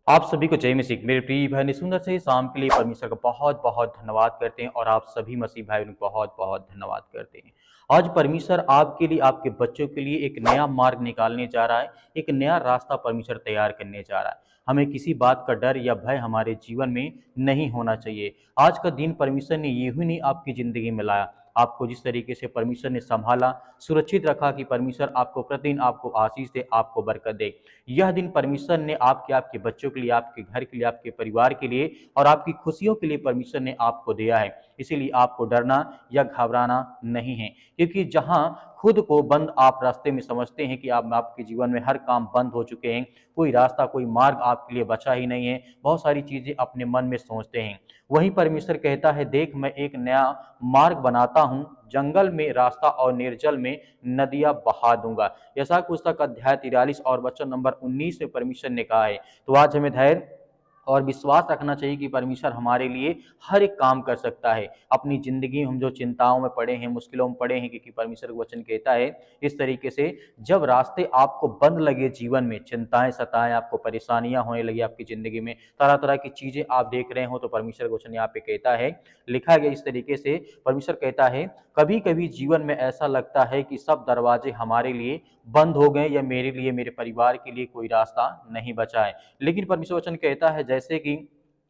आप सभी को जय मसीह। मेरे प्रिय भाई ने सुंदर से शाम के लिए परमेश्वर का बहुत बहुत धन्यवाद करते हैं और आप सभी मसीह भाई को बहुत बहुत धन्यवाद करते हैं। आज परमेश्वर आपके लिए, आपके बच्चों के लिए एक नया मार्ग निकालने जा रहा है। एक नया रास्ता परमेश्वर तैयार करने जा रहा है। हमें किसी बात का डर या भय हमारे जीवन में नहीं होना चाहिए। आज का दिन परमेश्वर ने ये ही नहीं आपकी ज़िंदगी में लाया। आपको जिस तरीके से परमेश्वर ने संभाला, सुरक्षित रखा कि परमेश्वर आपको प्रतिदिन आपको आशीष दे, आपको बरकत दे। यह दिन परमेश्वर ने आपके बच्चों के लिए, आपके घर के लिए, आपके परिवार के लिए और आपकी खुशियों के लिए परमेश्वर ने आपको दिया है। इसीलिए आपको डरना या घबराना नहीं है, क्योंकि जहां खुद को बंद आप रास्ते में समझते हैं कि आप आपके जीवन में हर काम बंद हो चुके हैं, कोई रास्ता कोई मार्ग आपके लिए बचा ही नहीं है, बहुत सारी चीजें अपने मन में सोचते हैं, वहीं परमेश्वर कहता है, देख मैं एक नया मार्ग बनाता हूं, जंगल में रास्ता और निर्जल में नदियां बहा दूंगा। यशायाह पुस्तक अध्याय 43 और वचन नंबर 19 में परमेश्वर ने कहा है। तो आज हमें धैर्य और विश्वास रखना चाहिए कि परमेश्वर हमारे लिए हर एक काम कर सकता है। अपनी जिंदगी में हम जो चिंताओं में पड़े हैं, मुश्किलों में पड़े हैं, क्योंकि परमेश्वर का वचन कहता है इस तरीके से, जब रास्ते आपको बंद लगे, जीवन में चिंताएं सताएं, आपको परेशानियां होने लगी, आपकी जिंदगी में तरह तरह की चीजें आप देख रहे हो, तो परमेश्वर का वचन यहाँ पे कहता है, लिखा गया इस तरीके से, परमेश्वर कहता है, कभी कभी जीवन में ऐसा लगता है कि सब दरवाजे हमारे लिए बंद हो गए या मेरे लिए, मेरे परिवार के लिए कोई रास्ता नहीं बचा है। लेकिन परमेश्वर वचन कहता है, जैसे कि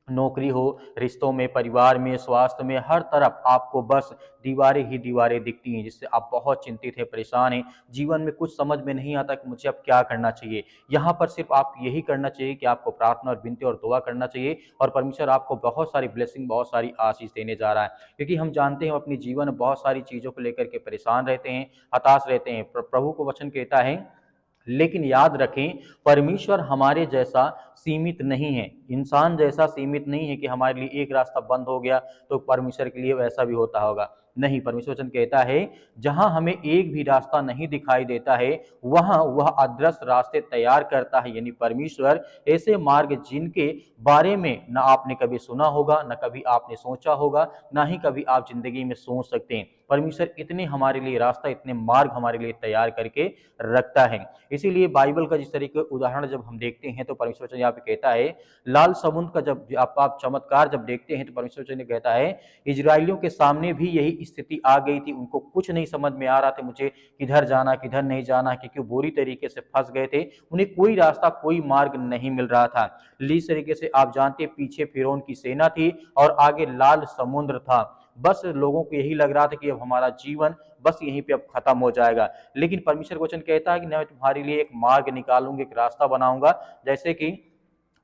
नौकरी हो, रिश्तों में, परिवार में, स्वास्थ्य में, हर तरफ आपको बस दीवारें ही दीवारें दिखती हैं, जिससे आप बहुत चिंतित हैं, परेशान हैं, जीवन में कुछ समझ में नहीं आता कि मुझे अब क्या करना चाहिए। यहाँ पर सिर्फ आप यही करना चाहिए कि आपको प्रार्थना और विनती और दुआ करना चाहिए, और परमेश्वर आपको बहुत सारी ब्लेसिंग, बहुत सारी आशीष देने जा रहा है। क्योंकि हम जानते हैं हम अपने जीवन में बहुत सारी चीज़ों को लेकर के परेशान रहते हैं, हताश रहते हैं। प्रभु को वचन कहता है, लेकिन याद रखें, परमेश्वर हमारे जैसा सीमित नहीं है, इंसान जैसा सीमित नहीं है कि हमारे लिए एक रास्ता बंद हो गया तो परमेश्वर के लिए वैसा भी होता होगा। नहीं, परमेश्वर वचन कहता है, जहां हमें एक भी रास्ता नहीं दिखाई देता है, वहां वह अदृश्य रास्ते तैयार करता है। यानी परमेश्वर ऐसे मार्ग जिनके बारे में ना आपने कभी सुना होगा, ना कभी आपने सोचा होगा, ना ही कभी आप जिंदगी में सोच सकते हैं, परमेश्वर इतने हमारे लिए रास्ता, इतने मार्ग हमारे लिए तैयार करके रखता है। इसीलिए बाइबल का जिस तरीके उदाहरण जब हम देखते हैं, तो परमेश्वर वचन यहाँ पे कहता है, लाल समुद्र का जब आप चमत्कार जब देखते हैं, तो परमेश्वर वचन कहता है, इजरायलियों के सामने भी यही स्थिति आ गई थी। उनको कुछ नहीं समझ में आ रहा था, मुझे किधर जाना किधर नहीं जाना, क्योंकि बुरी तरीके से फंस गए थे, उन्हें कोई रास्ता कोई मार्ग नहीं मिल रहा था। इस तरीके से आप जानते, पीछे फिरौन की सेना थी और आगे लाल समुद्र था। बस लोगों को यही लग रहा था कि अब हमारा जीवन बस यहीं पे अब खत्म हो जाएगा। लेकिन परमेश्वर वचन कहता है कि मैं तुम्हारे लिए एक मार्ग निकालूंगा, एक रास्ता बनाऊंगा, जैसे कि,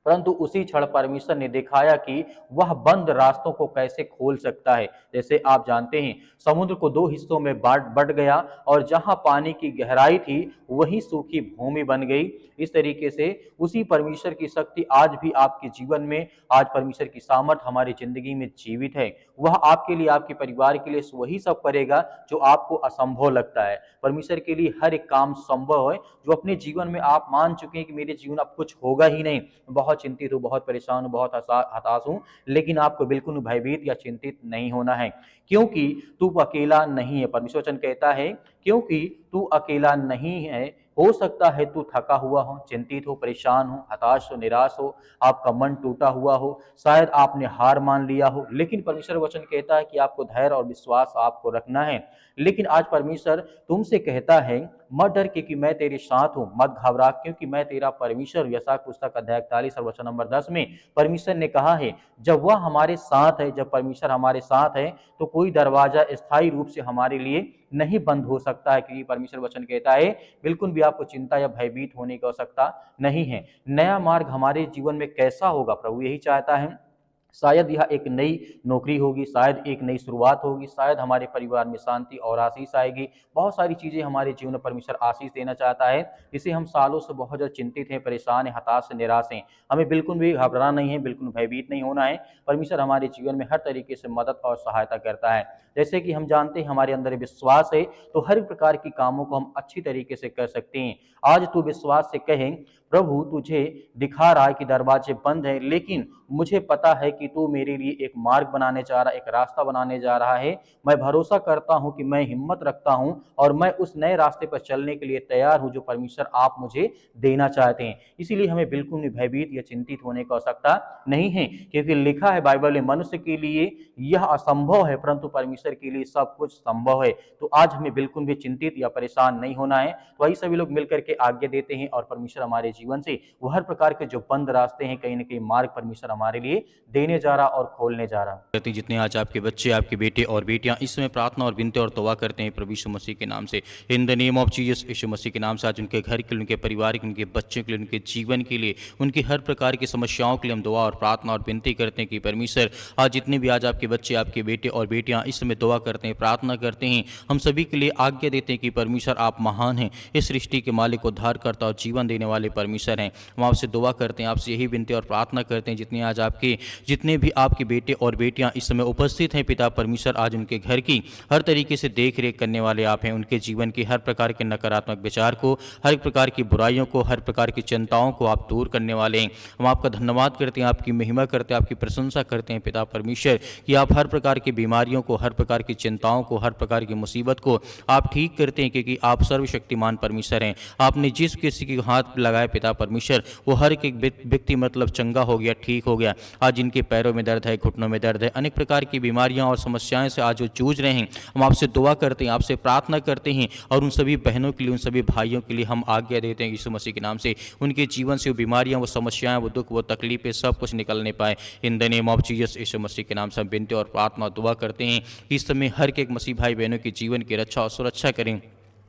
परंतु उसी क्षण परमेश्वर ने दिखाया कि वह बंद रास्तों को कैसे खोल सकता है। जैसे आप जानते हैं, समुद्र को दो हिस्सों में बट गया, और जहां पानी की गहराई थी वहीं सूखी भूमि बन गई। इस तरीके से उसी परमेश्वर की शक्ति आज भी आपके जीवन में, आज परमेश्वर की सामर्थ हमारी जिंदगी में जीवित है। वह आपके लिए, आपके परिवार के लिए वही सब करेगा जो आपको असंभव लगता है। परमेश्वर के लिए हर एक काम संभव है। जो अपने जीवन में आप मान चुके हैं कि मेरे जीवन अब कुछ होगा ही नहीं, बहुत चिंतित हूँ, बहुत परेशान हूँ, बहुत हताश हूँ, लेकिन आपको बिल्कुल भयभीत या चिंतित नहीं होना है, क्योंकि तू अकेला नहीं है। परमेश्वर वचन कहता है, क्योंकि तू अकेला नहीं है। हो सकता है तू थका हुआ हो, चिंतित हो, परेशान हो, हताश हो, निराश हो, आपका मन टूटा हुआ हो, शायद आपने हार मान लिया हो, लेकिन परमेश्वर वचन कहता है कि आपको धैर्य और विश्वास आपको रखना है। लेकिन आज परमेश्वर तुमसे कहता है, मत डर, क्योंकि मैं तेरे साथ हूं, मत घबरा, क्योंकि मैं तेरा परमेश्वर। यशायाह पुस्तक अध्याय 41 और वचन नंबर 10 में परमेश्वर ने कहा है, जब वह हमारे साथ है, जब परमेश्वर हमारे साथ है, तो कोई दरवाजा स्थायी रूप से हमारे लिए नहीं बंद हो सकता है। क्योंकि परमेश्वर वचन कहता है, बिल्कुल भी आपको चिंता या भयभीत होने की आवश्यकता नहीं है। नया मार्ग हमारे जीवन में कैसा होगा, प्रभु यही चाहता है। शायद यह एक नई नौकरी होगी, शायद एक नई शुरुआत होगी, शायद हमारे परिवार में शांति और आशीष आएगी। बहुत सारी चीज़ें हमारे जीवन में परमेश्वर आशीष देना चाहता है, जिसे हम सालों से बहुत ज़्यादा चिंतित हैं, परेशान हैं, हताश हैं, निराश हैं। हमें बिल्कुल भी घबराना नहीं है, बिल्कुल भयभीत नहीं होना है। परमेश्वर हमारे जीवन में हर तरीके से मदद और सहायता करता है। जैसे कि हम जानते हैं, हमारे अंदर विश्वास है तो हर प्रकार की कामों को हम अच्छी तरीके से कर सकते हैं। आज तू विश्वास से कहें, प्रभु तुझे दिखा रहा है कि दरवाजे बंद हैं, लेकिन मुझे पता है कि तू मेरे लिए एक मार्ग बनाने जा रहा है, एक रास्ता बनाने जा रहा है। मैं भरोसा करता हूं कि मैं हिम्मत रखता हूं और मैं उस नए रास्ते पर चलने के लिए तैयार हूं जो परमेश्वर आप मुझे देना चाहते हैं। इसीलिए हमें बिल्कुल भी भयभीत या चिंतित होने की आवश्यकता नहीं है, क्योंकि लिखा है बाइबल में, मनुष्य के लिए यह असंभव है परंतु परमेश्वर के लिए सब कुछ संभव है। तो आज हमें बिल्कुल भी चिंतित या परेशान नहीं होना है। तो वही सभी लोग मिलकर के आज्ञा देते हैं और परमेश्वर हमारे जीवन से वो हर प्रकार के जो बंद रास्ते हैं, कहीं ना कहीं मार्ग परमेश्वर हमारे लिए देने जा रहा और खोलने जा रहा करते हैं। जितने आज आपके बच्चे, आपके बेटे और बेटियां इस समय प्रार्थना और विनती और तौबा करते हैं प्रभु यीशु मसीह के नाम से, in the name of Jesus, Yeshu Masih के नाम से, आज उनके घर के लिए, उनके परिवार के, उनके बच्चों के लिए, उनके जीवन के लिए, उनकी हर प्रकार की समस्याओं के लिए हम दुआ और प्रार्थना और विनती करते हैं कि परमेश्वर आज जितने भी आज आपके बच्चे, आपके बेटे और बेटियां इस समय दुआ करते हैं, प्रार्थना करते हैं, हम सभी के लिए आज्ञा देते हैं कि परमेश्वर आप महान हैं, इस सृष्टि के मालिक, उद्धारकर्ता और जीवन देने वाले परमेश्वर हैं। हम आपसे दुआ करते हैं, आपसे यही विनती और प्रार्थना करते हैं, जितने भी आपके बेटे और बेटियां इस समय उपस्थित हैं पिता परमेश्वर, आज उनके घर की हर तरीके से देख रेख करने वाले आप हैं। उनके जीवन की हर प्रकार के नकारात्मक विचार को, हर प्रकार की बुराइयों को, हर प्रकार की चिंताओं को आप दूर करने वाले हैं। हम आपका धन्यवाद करते हैं, आपकी महिमा करते हैं, आपकी प्रशंसा करते हैं पिता परमेश्वर कि आप हर प्रकार की बीमारियों को, हर प्रकार की चिंताओं को, हर प्रकार की मुसीबत को आप ठीक करते हैं, क्योंकि आप सर्वशक्तिमान परमेश्वर हैं। आपने जिस किसी के हाथ लगाए पिता परमेश्वर, वो हर एक व्यक्ति मतलब चंगा हो गया, ठीक हो गया। आज इनके पैरों में दर्द है, घुटनों में दर्द है, अनेक प्रकार की बीमारियां और समस्याएं से आज वो जूझ रहे हैं। हम आपसे दुआ करते हैं, आपसे प्रार्थना करते हैं और उन सभी बहनों के लिए, उन सभी भाइयों के लिए हम आज्ञा देते हैं यीशु मसीह के नाम से, उनके जीवन से वो बीमारियां, वो समस्याएं, वो दुख, वो तकलीफें सब कुछ निकलने पाए। In the name of Jesus, Yeshu Masih के नाम से हम विनती और प्रार्थना और दुआ करते हैं कि इस समय हर एक मसीह भाई बहनों के जीवन की रक्षा और सुरक्षा करें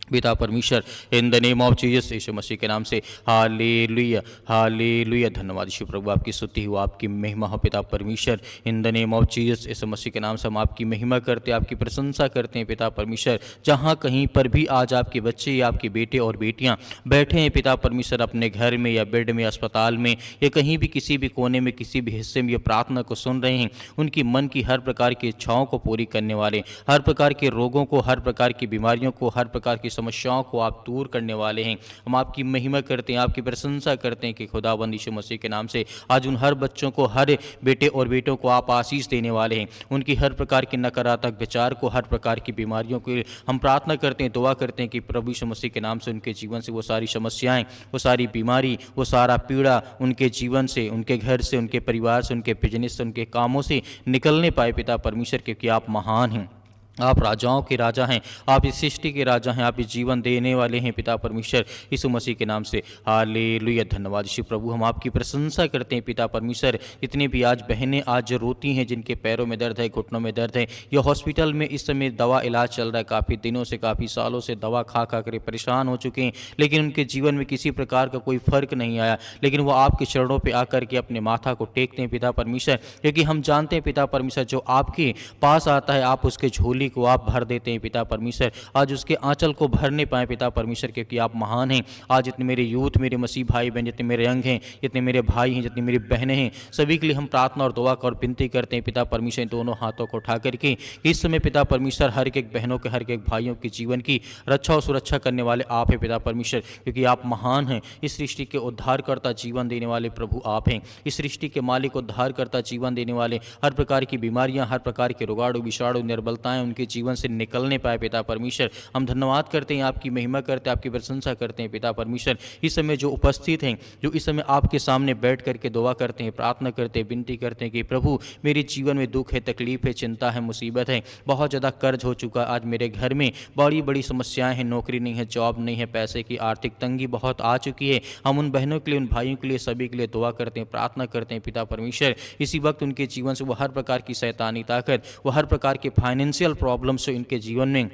पिता परमेश्वर, in the name of Jesus, Yeshu Masih के नाम से। Hallelujah, hallelujah. धन्यवाद यीशु प्रभु, आपकी स्तुति हो, आपकी महिमा हो पिता परमेश्वर। In the name of Jesus, Yeshu Masih के नाम से हम आपकी महिमा करते हैं, आपकी प्रशंसा करते हैं पिता परमेश्वर। जहाँ कहीं पर भी आज आपके बच्चे या आपके बेटे और बेटियाँ बैठे हैं पिता परमेश्वर, अपने घर में या बेड में, अस्पताल में या कहीं भी किसी भी कोने में, किसी भी हिस्से में ये प्रार्थना को सुन रहे हैं, उनकी मन की हर प्रकार की इच्छाओं को पूरी करने वाले, हर प्रकार के रोगों को, हर प्रकार की बीमारियों को, हर प्रकार की समस्याओं को आप दूर करने वाले हैं। हम आपकी महिमा करते हैं, आपकी प्रशंसा करते हैं कि खुदाबंद यीशु मसीह के नाम से आज उन हर बच्चों को, हर बेटे और बेटों को आप आशीष देने वाले हैं। उनकी हर प्रकार के नकारात्मक विचार को, हर प्रकार की बीमारियों को हम प्रार्थना करते हैं, दुआ करते हैं कि प्रभु यीशु मसीह के नाम से उनके जीवन से वो सारी समस्याएं, वो सारी बीमारी, वो सारा पीड़ा उनके जीवन से, उनके घर से, उनके परिवार से, उनके बिजनेस से, उनके कामों से निकलने पाए पिता परमेश्वर, क्योंकि आप महान हैं, आप राजाओं के राजा हैं, आप इस सृष्टि के राजा हैं, आप इस जीवन देने वाले हैं पिता परमेश्वर, यीशु मसीह के नाम से। हालेलुया, धन्यवाद यीशु प्रभु, हम आपकी प्रशंसा करते हैं पिता परमेश्वर। जितने भी आज बहनें आज रोती हैं, जिनके पैरों में दर्द है, घुटनों में दर्द है, या हॉस्पिटल में इस समय दवा इलाज चल रहा है, काफ़ी दिनों से, काफ़ी सालों से दवा खा खा कर परेशान हो चुके हैं, लेकिन उनके जीवन में किसी प्रकार का कोई फर्क नहीं आया, लेकिन वो आपके चरणों पर आकर के अपने माथा को टेकते हैं पिता परमेश्वर, क्योंकि हम जानते हैं पिता परमेश्वर, जो आपके पास आता है आप उसके झोली को आप भर देते हैं पिता परमेश्वर। आज उसके आंचल को भरने पाए पिता परमेश्वर, क्योंकि आप महान हैं। आज जितने मेरे यूथ, मेरे मसीह भाई बहन, जितने मेरे अंग हैं, जितने मेरे भाई हैं, जितनी मेरी बहनें हैं, सभी के लिए हम प्रार्थना और दुआ और विनती करते हैं पिता परमेश्वर, दोनों हाथों को उठा करके इस समय पिता परमेश्वर हर एक बहनों के, हर एक भाइयों के जीवन की रक्षा और सुरक्षा करने वाले आप हैं पिता परमेश्वर, क्योंकि आप महान हैं। इस सृष्टि के उद्धारकर्ता, जीवन देने वाले प्रभु आप हैं। इस सृष्टि के मालिक, उद्धारकर्ता, जीवन देने वाले, हर प्रकार की बीमारियां, हर प्रकार के रोगाणु, विषाणु, निर्बलताएं उनके जीवन से निकलने पाए पिता परमेश्वर। हम धन्यवाद करते हैं, आपकी महिमा करते हैं, आपकी प्रशंसा करते हैं पिता परमेश्वर। इस समय जो उपस्थित हैं, जो इस समय आपके सामने बैठ करके दुआ करते हैं, प्रार्थना करते हैं, विनती करते हैं कि प्रभु मेरे जीवन में दुख है, तकलीफ है, चिंता है, मुसीबत है, बहुत ज़्यादा कर्ज हो चुका, आज मेरे घर में बड़ी बड़ी समस्याएं हैं, नौकरी नहीं है, जॉब नहीं है, पैसे की आर्थिक तंगी बहुत आ चुकी है। हम उन बहनों के लिए, उन भाइयों के लिए, सभी के लिए दुआ करते हैं, प्रार्थना करते हैं पिता परमेश्वर। इसी वक्त उनके जीवन से वो हर प्रकार की शैतानी ताकत, वो हर प्रकार के फाइनेंशियल प्रॉब्लम से इनके जीवन में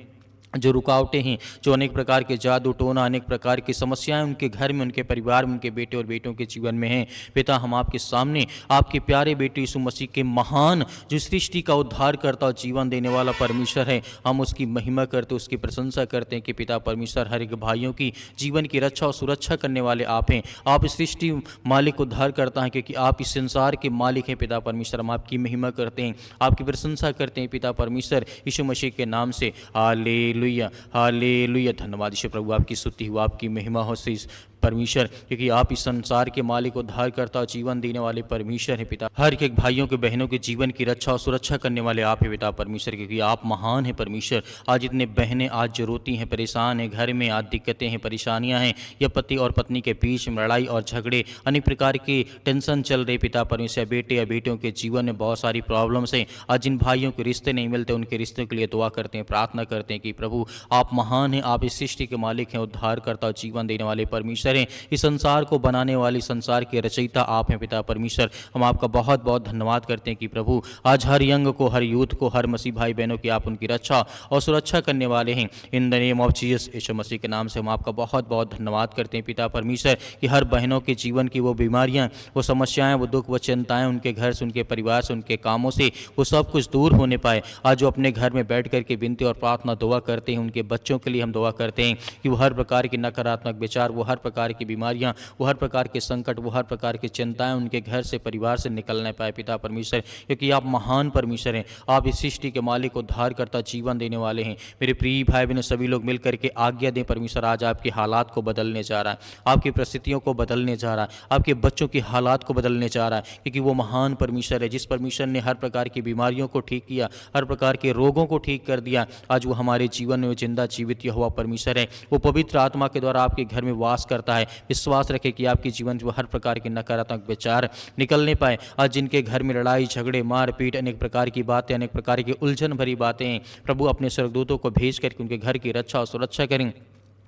जो रुकावटें हैं, जो अनेक प्रकार के जादू टोना, अनेक प्रकार की समस्याएं उनके घर में, उनके परिवार में, उनके बेटे और बेटों के जीवन में हैं, पिता हम आपके सामने आपके प्यारे बेटे यीशु मसीह के महान, जो सृष्टि का उद्धार करता और जीवन देने वाला परमेश्वर है, हम उसकी महिमा करते, उसकी प्रशंसा करते हैं कि पिता परमेश्वर हर एक भाइयों की जीवन की रक्षा और सुरक्षा करने वाले आप हैं। आप इस सृष्टि मालिक उद्धार करता है, क्योंकि आप इस संसार के मालिक हैं पिता परमेश्वर। हम आपकी महिमा करते हैं, आपकी प्रशंसा करते हैं पिता परमेश्वर, यीशु मसीह के नाम से। हालेलुया, हालेलुया, धन्यवाद यीशु प्रभु, आपकी स्तुति हो, आपकी महिमा हो, परमेश्वर, क्योंकि आप इस संसार के मालिक, उद्धारकर्ता, जीवन देने वाले परमेश्वर हैं पिता। हर एक भाइयों के बहनों के जीवन की रक्षा और सुरक्षा करने वाले आप हैं पिता परमेश्वर, क्योंकि आप महान हैं परमेश्वर। आज इतने बहनें आज जो रोती हैं, परेशान हैं, घर में आज दिक्कतें हैं, परेशानियां हैं, या पति और पत्नी के बीच में लड़ाई और झगड़े, अनेक प्रकार की टेंशन चल रही पिता परमेश्वर। बेटे या बेटियों के जीवन में बहुत सारी प्रॉब्लम्स हैं। आज जिन भाइयों के रिश्ते नहीं मिलते, उनके रिश्तों के लिए दुआ करते हैं, प्रार्थना करते हैं कि प्रभु आप महान हैं, आप इस सृष्टि के मालिक हैं, उद्धारकर्ता, जीवन देने वाले परमेश्वर हैं। इस संसार को बनाने वाली, संसार के रचयिता आप हैं पिता परमेश्वर। हम आपका बहुत बहुत धन्यवाद करते हैं कि प्रभु आज हर यंग को, हर यूथ को, हर मसीह भाई बहनों की आप उनकी रक्षा और सुरक्षा करने वाले हैं। In the name of Jesus, Yeshu Masih के नाम से हम आपका बहुत बहुत धन्यवाद करते हैं पिता परमेश्वर, कि हर बहनों के जीवन की वो बीमारियां, वो समस्याएं, वो दुख, वो चिंताएं उनके घर से, उनके परिवार से, उनके कामों से वो सब कुछ दूर होने पाए। आज जो अपने घर में बैठ करके विनती और प्रार्थना दुआ करते हैं, उनके बच्चों के लिए हम दुआ करते हैं कि वो हर प्रकार की नकारात्मक विचार, वो हर प्रकार की बीमारियां, वो हर प्रकार के संकट, वो हर प्रकार की चिंताएं उनके घर से, परिवार से निकलने पाए पिता परमेश्वर, क्योंकि आप महान परमेश्वर हैं। आप इस सृष्टि के मालिक, उद्धारकर्ता, जीवन देने वाले हैं। मेरे प्रिय भाई बहनों, सभी लोग मिल करके आज्ञा दें परमेश्वर, आज आपके हालात को बदलने जा रहा है, आपकी परिस्थितियों को बदलने जा रहा है, आपके बच्चों की हालात को बदलने जा रहा है, क्योंकि वो महान परमेश्वर है। जिस परमेश्वर ने हर प्रकार की बीमारियों को ठीक किया, हर प्रकार के रोगों को ठीक कर दिया, आज वो हमारे जीवन में जिंदा जीवित हुआ परमेश्वर है। वो पवित्र आत्मा के द्वारा आपके घर में वास करता है। विश्वास रखें कि आपके जीवन में हर प्रकार के नकारात्मक विचार निकलने पाए। आज जिनके घर में लड़ाई झगड़े, मारपीट, अनेक प्रकार की बातें, अनेक प्रकार की उलझन भरी बातें हैं, प्रभु अपने स्वर्गदूतों को भेज करके उनके घर की रक्षा और सुरक्षा करें,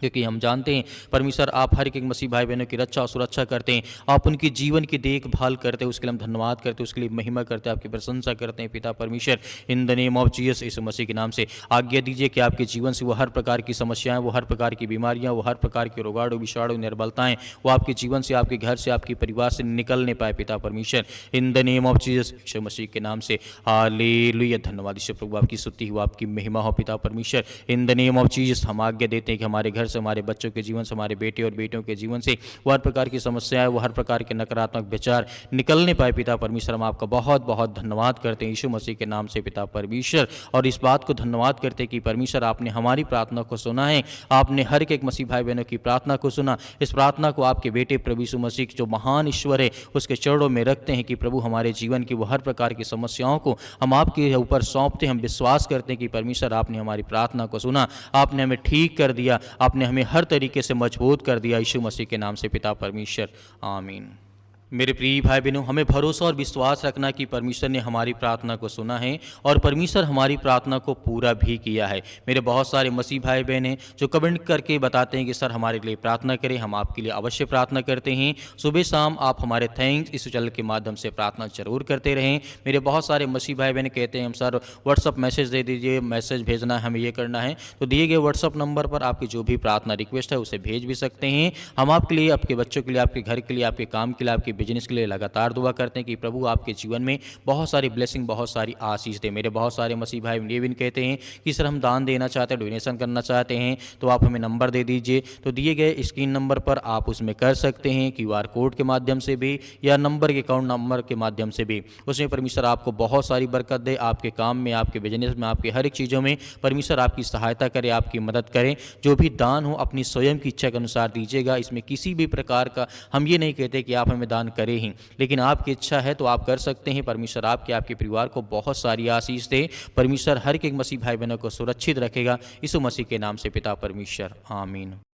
क्योंकि हम जानते हैं परमेश्वर आप हर एक मसीह भाई बहनों की रक्षा और सुरक्षा करते हैं, आप उनकी जीवन की देखभाल करते हैं। उसके लिए हम धन्यवाद करते हैं, उसके लिए महिमा करते हैं, आपकी प्रशंसा करते हैं पिता परमेश्वर। In the name of Jesus, Yeshu Masih के नाम से आज्ञा दीजिए कि आपके जीवन से वो हर प्रकार की समस्याएं, वो हर प्रकार की बीमारियां, वो हर प्रकार के रोगाणु, विषाणु, निर्बलताएं, वो आपके जीवन से, आपके घर से, आपके परिवार से निकलने पाए पिता परमेश्वर। In the name of Jesus, Yeshu Masih के नाम से हालेलुया। धन्यवाद यीशु प्रभु, आपकी स्तुति हो, आपकी महिमा हो पिता परमेश्वर। In the name of Jesus हम आज्ञा देते हैं कि हमारे घर से, हमारे बच्चों के जीवन से, हमारे बेटे और बेटियों के जीवन से वो हर प्रकार की समस्याएं, वो हर प्रकार के नकारात्मक विचार निकलने पाए पिता परमेश्वर। हम आपका बहुत बहुत धन्यवाद करते हैं यीशु मसीह के नाम से पिता परमेश्वर, और इस बात को धन्यवाद करते हैं कि परमेश्वर आपने हमारी प्रार्थना को सुना है, आपने हर एक मसीह भाई बहनों की प्रार्थना को सुना। इस प्रार्थना को आपके बेटे प्रभु यीशु मसीह जो महान ईश्वर है उसके चरणों में रखते हैं कि प्रभु हमारे जीवन की वो हर प्रकार की समस्याओं को हम आपके ऊपर सौंपते हैं। हम विश्वास करते हैं कि परमेश्वर आपने हमारी प्रार्थना को सुना, आपने हमें ठीक कर दिया, आपने हमें हर तरीके से मजबूत कर दिया यीशु मसीह के नाम से पिता परमेश्वर, आमीन। मेरे प्रिय भाई बहनों, हमें भरोसा और विश्वास रखना कि परमेश्वर ने हमारी प्रार्थना को सुना है और परमेश्वर हमारी प्रार्थना को पूरा भी किया है। मेरे बहुत सारे मसीह भाई बहन हैं जो कमेंट करके बताते हैं कि सर हमारे लिए प्रार्थना करें, हम आपके लिए अवश्य प्रार्थना करते हैं। सुबह शाम आप हमारे थैंक्स इस चैनल के माध्यम से प्रार्थना जरूर करते रहें। मेरे बहुत सारे मसीह भाई बहन कहते हैं हम सर व्हाट्सअप मैसेज दे दीजिए, मैसेज भेजना है, हमें ये करना है, तो दिए गए व्हाट्सअप नंबर पर आपकी जो भी प्रार्थना रिक्वेस्ट है उसे भेज भी सकते हैं। हम आपके लिए, आपके बच्चों के लिए, आपके घर के लिए, आपके काम के लिए, आपके बिजनेस के लिए लगातार दुआ करते हैं कि प्रभु आपके जीवन में बहुत सारी ब्लेसिंग, बहुत सारी आशीष दे। मेरे बहुत सारे मसीह भाई ये भी कहते हैं कि सर हम दान देना चाहते हैं, डोनेशन करना चाहते हैं, तो आप हमें नंबर दे दीजिए। तो दिए गए स्क्रीन नंबर पर आप उसमें कर सकते हैं, QR कोड के माध्यम से भी या नंबर के अकाउंट नंबर के माध्यम से भी। उसमें परमेश्वर आपको बहुत सारी बरकत दे, आपके काम में, आपके बिजनेस में, आपके हर एक चीज़ों में परमेश्वर आपकी सहायता करे, आपकी मदद करे। जो भी दान हो अपनी स्वयं की इच्छा के अनुसार दीजिएगा। इसमें किसी भी प्रकार का हम ये नहीं कहते कि आप हमें दान करें ही, लेकिन आपकी इच्छा है तो आप कर सकते हैं। परमेश्वर आपके, आपके परिवार को बहुत सारी आशीष दे। परमेश्वर हर एक मसीह भाई बहनों को सुरक्षित रखेगा। यीशु मसीह के नाम से पिता परमेश्वर, आमीन।